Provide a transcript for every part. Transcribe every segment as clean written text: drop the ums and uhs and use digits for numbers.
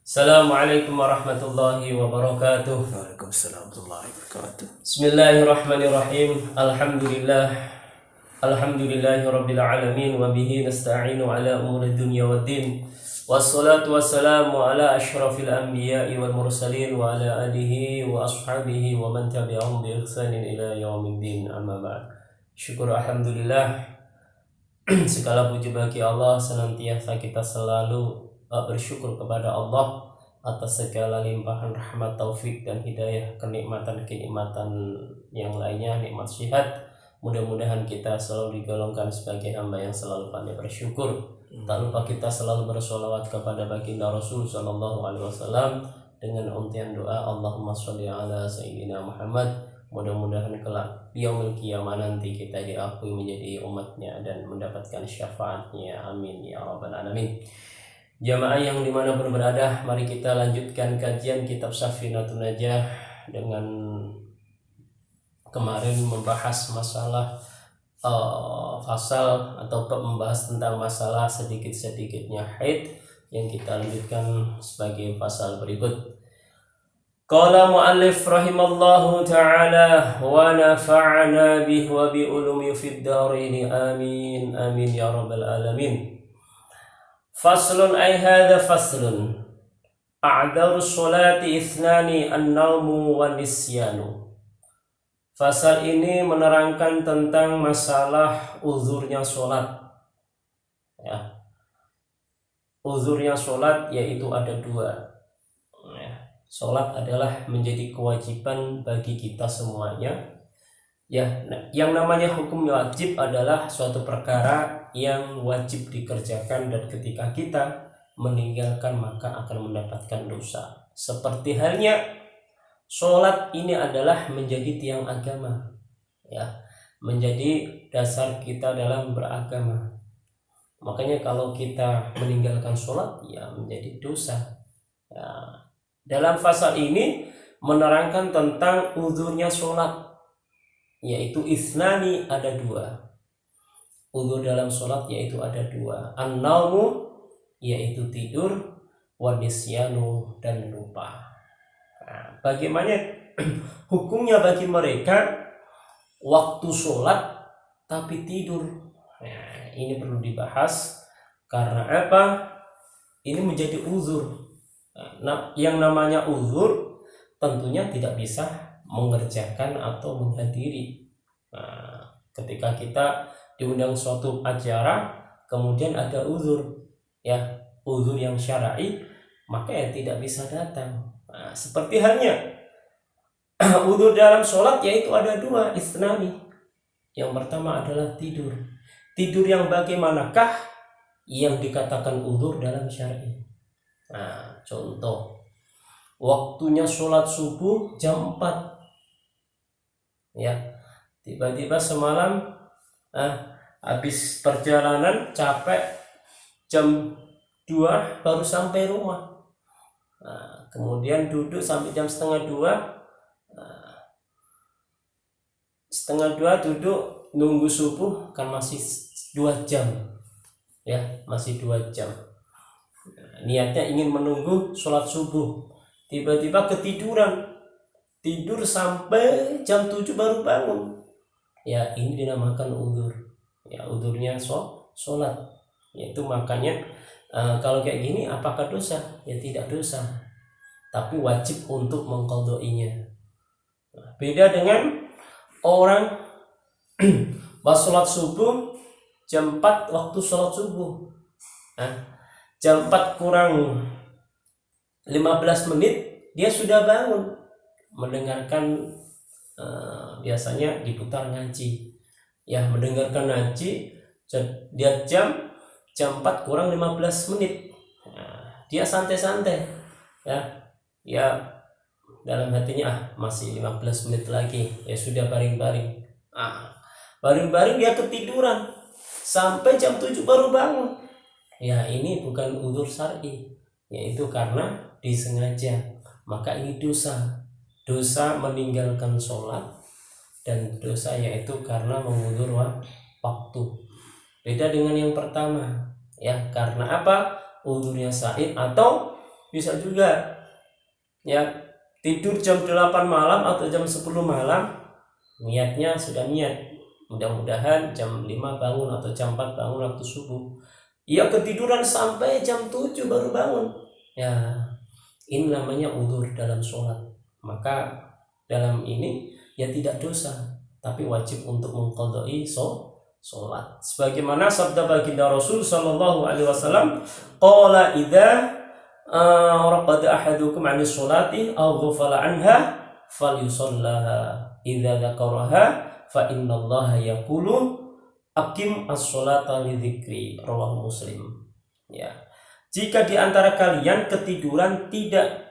Assalamualaikum warahmatullahi wabarakatuh. Waalaikumsalam warahmatullahi wabarakatuh. Bismillahirrahmanirrahim. Alhamdulillahi rabbil alamin wa bihi nasta'inu ala umuri dunya waddin. Wassalatu wassalamu ala asyrafil anbiya'i wal mursalin wa ala alihi wa ashabihi wa man tabi'ahum bi ihsanin ila yaumiddin. Amma ba'd. Syukur alhamdulillah. Segala puji bagi Allah, senantiasa kita selalu bersyukur kepada Allah atas segala limpahan rahmat, taufik dan hidayah, kenikmatan-kenikmatan yang lainnya, nikmat sehat. Mudah-mudahan kita selalu digolongkan sebagai hamba yang selalu pandai bersyukur. Tak lupa kita selalu bersolawat kepada baginda Rasul Sallallahu Alaihi Wasallam dengan untian doa Allahumma sholli ala sayyidina Muhammad. Mudah-mudahan kelak yaumul qiyamah nanti kita diakui menjadi umatnya dan mendapatkan syafaatnya. Amin ya rabbal alamin. Jamaah yang dimanapun berada, mari kita lanjutkan kajian kitab Safinatun Najah dengan kemarin membahas masalah fasal atau membahas tentang masalah sedikit-sedikitnya haid yang kita lanjutkan sebagai fasal berikut. Qala mu'allif rahimallahu ta'ala wa nafa'ana bihi wa bi ulumi fid dharain amin amin ya rabbal alamin. Faslun ay hadha faslun a'daru sholati ithnani an-nawmu wa nisyanu. Fasal ini menerangkan tentang masalah uzurnya sholat ya. Uzurnya sholat yaitu ada dua ya. Sholat adalah menjadi kewajiban bagi kita semuanya ya. Yang namanya hukum wajib adalah suatu perkara yang wajib dikerjakan dan ketika kita meninggalkan maka akan mendapatkan dosa. Seperti halnya sholat ini adalah menjadi tiang agama ya, menjadi dasar kita dalam beragama. Makanya kalau kita meninggalkan sholat ya menjadi dosa ya. Dalam fasal ini menerangkan tentang uzurnya sholat, yaitu isnani, ada dua. Uzur dalam sholat yaitu ada dua. An-naumu yaitu tidur, wa nisyanu dan lupa. Nah, bagaimana hukumnya bagi mereka waktu sholat tapi tidur? Nah, ini perlu dibahas karena apa? Ini menjadi uzur. Nah, yang namanya uzur tentunya tidak bisa mengerjakan atau menghadiri. Nah, ketika kita diundang suatu acara kemudian ada uzur ya, uzur yang syar'i, maka ya tidak bisa datang. Nah, seperti halnya uzur dalam sholat yaitu ada dua, istinami. Yang pertama adalah tidur. Tidur yang bagaimanakah yang dikatakan uzur dalam syar'i? Nah, contoh waktunya sholat subuh jam 4 ya, tiba-tiba semalam habis perjalanan capek, jam 2 baru sampai rumah. Nah, kemudian duduk sampai jam setengah 2. Setengah 2 duduk nunggu subuh, kan masih 2 jam ya, masih 2 jam. Niatnya ingin menunggu sholat subuh, tiba-tiba ketiduran, tidur sampai jam 7 baru bangun. Ya, ini dinamakan uzur. Ya, uzurnya sholat. Yaitu makanya kalau kayak gini apakah dosa? Ya tidak dosa, tapi wajib untuk mengqadainya. Beda dengan orang pas sholat subuh jam 4 waktu sholat subuh. Jam 4 kurang 15 menit dia sudah bangun mendengarkan biasanya diputar ngaji ya, mendengarkan ngaji. Dia jam 4 kurang 15 menit dia santai-santai ya dalam hatinya masih 15 menit lagi, ya sudah baring-baring. Baring-baring dia ketiduran sampai jam 7 baru bangun. Ya, ini bukan uzur syar'i, yaitu karena disengaja. Maka ini dosa meninggalkan sholat, dan dosa yaitu karena mengulur waktu. Beda dengan yang pertama ya, karena apa? Uzurnya syar'i atau bisa juga ya tidur jam 8 malam atau jam 10 malam, niatnya sudah niat mudah-mudahan jam 5 bangun atau jam 4 bangun waktu subuh, ia ketiduran sampai jam 7 baru bangun, ya ini namanya udzur dalam sholat. Maka dalam ini ya tidak dosa, tapi wajib untuk mengqadai sholat. Sebagaimana sabda baginda Rasul sallallahu alaihi wasallam, qala idza raqada ahadukum 'ani sholati aw ghafala anha falyusallaha idza dzakaraha fa innallaha yaqulu aqim as-sholata li dzikri, rawahu Muslim. Ya. Jika di antara kalian ketiduran tidak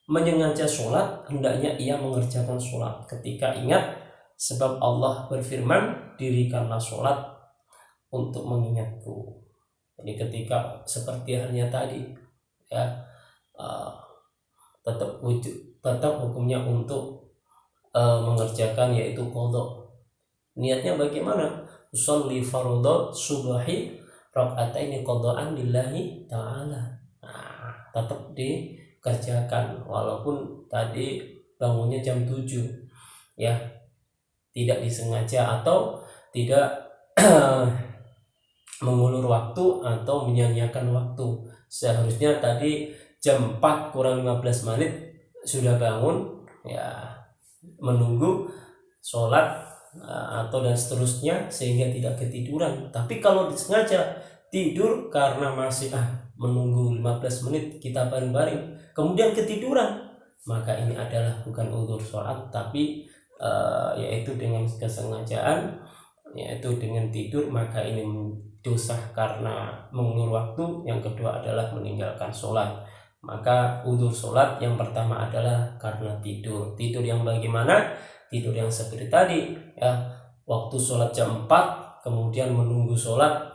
menyengaja sholat, hendaknya ia mengerjakan sholat ketika ingat, sebab Allah berfirman, dirikanlah sholat untuk mengingatku. Jadi ketika seperti halnya tadi, ya tetap hukumnya untuk mengerjakan, yaitu qadha. Niatnya bagaimana? Usolli fardhu subhi raka'ataini qadhaan lillahi ta'ala. Nah, tetap dikerjakan walaupun tadi bangunnya jam 7, ya tidak disengaja atau tidak mengulur waktu atau menyanyiakan waktu. Seharusnya tadi jam 4 kurang 15 menit sudah bangun, ya menunggu sholat atau dan seterusnya sehingga tidak ketiduran. Tapi kalau disengaja tidur karena masih menunggu 15 menit kita baring-baring kemudian ketiduran, maka ini adalah bukan udzur sholat, tapi yaitu dengan kesengajaan, yaitu dengan tidur, maka ini dosa karena mengulur waktu. Yang kedua adalah meninggalkan sholat. Maka udzur sholat yang pertama adalah karena tidur. Tidur yang bagaimana? Tidur yang seperti tadi, ya waktu sholat jam 4 kemudian menunggu sholat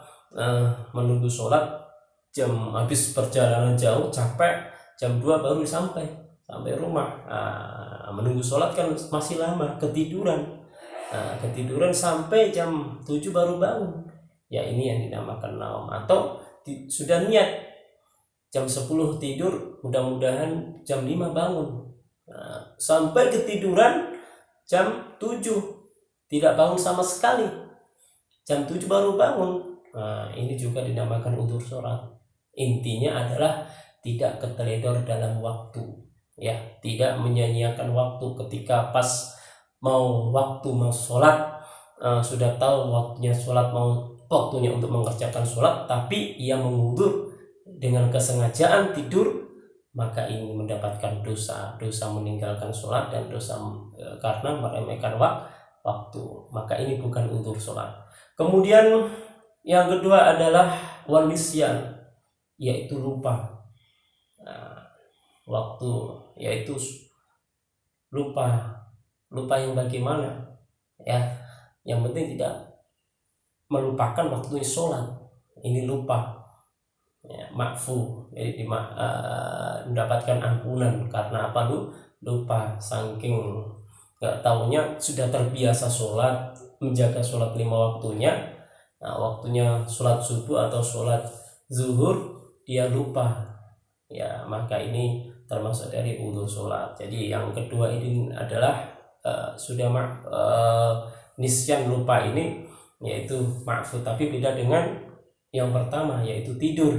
jam habis perjalanan jauh capek, jam 2 baru sampai rumah. Menunggu sholat kan masih lama, ketiduran sampai jam 7 baru bangun, ya ini yang dinamakan naum. Atau sudah niat jam 10 tidur, mudah-mudahan jam 5 bangun, sampai ketiduran jam 7 tidak bangun sama sekali, jam 7 baru bangun. Ini juga dinamakan udzur sholat. Intinya adalah tidak keteledor dalam waktu, ya tidak menyanyiakan waktu ketika pas waktu mau sholat, sudah tahu waktunya sholat, waktunya untuk mengerjakan sholat, tapi ia mengulur dengan kesengajaan tidur, maka ini mendapatkan dosa meninggalkan sholat dan dosa karena meremehkan waktu. Maka ini bukan udzur sholat. Kemudian yang kedua adalah wanisyan, yaitu lupa. Waktu yaitu lupa yang bagaimana, ya yang penting tidak melupakan waktu sholat, ini lupa, ya, ma'fu, jadi mendapatkan ampunan karena apa? Lupa, saking nggak taunya sudah terbiasa sholat, menjaga sholat 5 waktunya. Waktunya sholat subuh atau sholat zuhur dia lupa, ya maka ini termasuk dari udzur sholat. Jadi yang kedua ini adalah nisyan, lupa ini yaitu ma'fu, tapi beda dengan yang pertama yaitu tidur.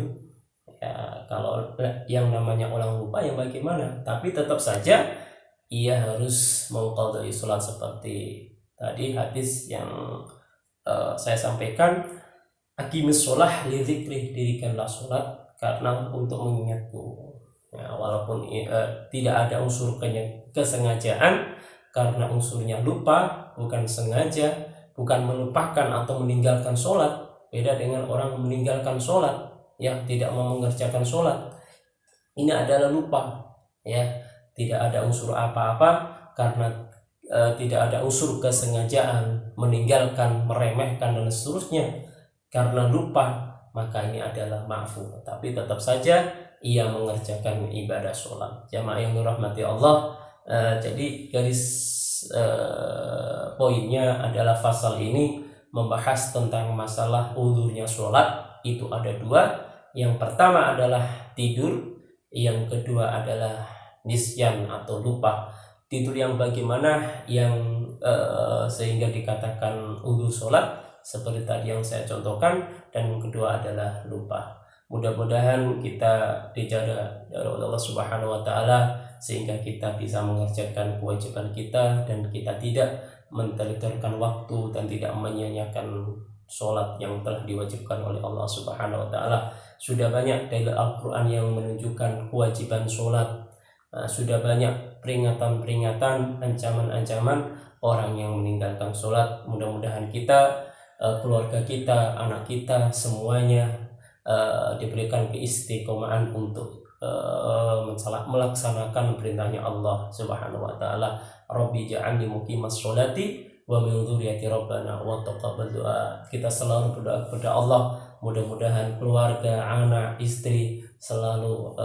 Ya, kalau yang namanya orang lupa yang bagaimana, tapi tetap saja ia harus mengqadai sholat seperti tadi hadis yang saya sampaikan, aqimis sholah li dzikri, dirikanlah sholat karena untuk mengingatku. Ya, walaupun tidak ada unsur kesengajaan, karena unsurnya lupa, bukan sengaja, bukan melupakan atau meninggalkan sholat. Beda dengan orang meninggalkan sholat, ya tidak mau mengerjakan sholat, ini adalah lupa, ya tidak ada unsur apa-apa, karena tidak ada unsur kesengajaan, meninggalkan, meremehkan dan seterusnya, karena lupa, maka ini adalah ma'fu. Tapi tetap saja ia mengerjakan ibadah sholat. Jamaah yang dirahmati Allah, jadi garis poinnya adalah pasal ini membahas tentang masalah udzurnya sholat. Itu ada 2. Yang pertama adalah tidur, yang kedua adalah nisyan atau lupa. Tidur yang bagaimana, yang sehingga dikatakan udzur sholat seperti tadi yang saya contohkan, dan yang kedua adalah lupa. Mudah-mudahan kita dijaga oleh Allah Subhanahu wa taala sehingga kita bisa mengerjakan kewajiban kita dan kita tidak menteliterkan waktu dan tidak menyia-nyiakan sholat yang telah diwajibkan oleh Allah Subhanahu wa taala. Sudah banyak dalil Al-Qur'an yang menunjukkan kewajiban sholat. Sudah banyak peringatan-peringatan, ancaman-ancaman orang yang meninggalkan sholat. Mudah-mudahan kita, keluarga kita, anak kita, semuanya diberikan keistiqomahan untuk melaksanakan perintahnya Allah Subhanahu wa taala. Rabbi ja'alni muqimas sholati wa min dzurriyyati rabbana wa taqabbal du'a. Kita selalu berdoa kepada Allah, mudah-mudahan keluarga, anak, istri selalu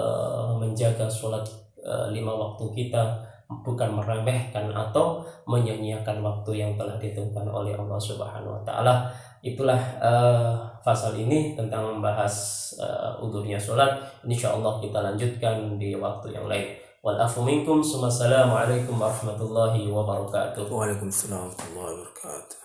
menjaga sholat 5 waktu kita, bukan meremehkan atau menyia-nyiakan waktu yang telah ditentukan oleh Allah Subhanahu wa taala. Itulah pasal ini tentang membahas udzurnya sholat. Insyaallah kita lanjutkan di waktu yang lain. Wal afu minkum. Assalamualaikum warahmatullahi wabarakatuh. Waalaikumsalam warahmatullahi wabarakatuh.